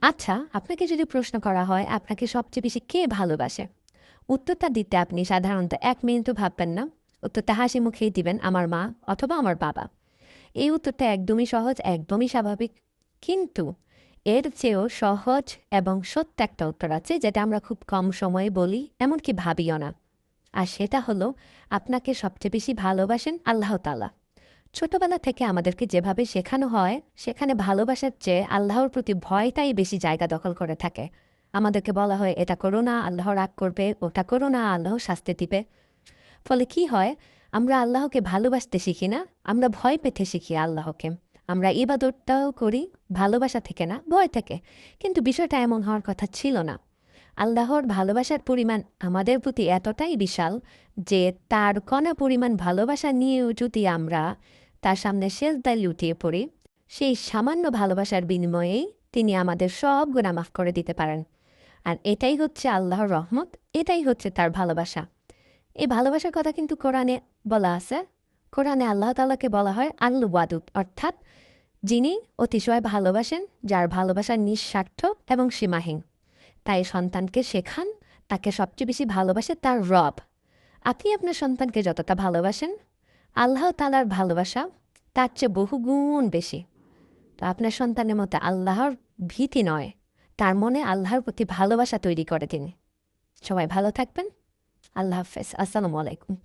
আচ্ছা, আপনাকে যদি প্রশ্ন করা হয় আপনাকে সবচেয়ে বেশি কে ভালোবাসে? উত্তরটা দিতে আপনি সাধারণত ১ মিনিটও ভাববেন না। উত্তরটা হাসি মুখেই দিবেন, আমার মা অথবা আমার বাবা। এই উত্তরটা একদমই সহজ, একদমই স্বাভাবিক। কিন্তু এর চেয়েও সহজ এবং সত্য একটা উত্তর আছে যেটা আমরা খুব কম সময়ে বলি, এমনকি ভাবিও না। আর সেটা হলো আপনাকে সবচেয়ে বেশি ভালোবাসেন আল্লাহ তাআলা। ছোটবেলা থেকে আমাদেরকে যেভাবে শেখানো হয়, সেখানে ভালোবাসার চেয়ে আল্লাহর প্রতি ভয়টাই বেশি জায়গা দখল করে থাকে। আমাদেরকে বলা হয়, "এটা করো না, আল্লাহ রাগ করবে, ওটা করো না, আল্লাহ শাস্তি দিবে।" ফলে কি হয়? আমরা আল্লাহকে ভালোবাসতে শিখি না, আমরা ভয় পেতে শিখি আল্লাহকে। আমরা ইবাদতটাও করি ভালোবাসা থেকে না, ভয় থেকে। কিন্তু বিষয়টা এমন হওয়ার কথা ছিল না। আল্লাহর ভালোবাসার পরিমাণ আমাদের প্রতি এতটাই বিশাল যে তার কণা পরিমাণ ভালোবাসা নিয়েও যদি আমরা তার সামনে সেজদায় লুটিয়ে পড়ি, সেই সামান্য ভালোবাসার বিনিময়েই তিনি আমাদের সব গুনাহ মাফ করে দিতে পারেন। আর এটাই হচ্ছে আল্লাহর রহমত, এটাই হচ্ছে তার ভালোবাসা। এই ভালোবাসার কথা কিন্তু কোরআনে বলা আছে। কোরআনে আল্লাহ তাআলাকে বলা হয় আল ওয়াদুদ, অর্থাৎ যিনি অতিশয় ভালোবাসেন, যার ভালোবাসা নিঃস্বার্থ এবং সীমাহীন। তাই সন্তানকে শেখান, তাকে সবচেয়ে বেশি ভালোবাসে তার রব। আপনি আপনার সন্তানকে যতটা ভালোবাসেন, আল্লাহ তাআলার ভালোবাসা তার চেয়ে বহুগুণ বেশি। তো আপনার সন্তানের মধ্যে আল্লাহর ভীতি নয়, তার মনে আল্লাহর প্রতি ভালোবাসা তৈরি করে দিন। সবাই ভালো থাকবেন। আল্লাহ হাফেজ। আসসালামু আলাইকুম।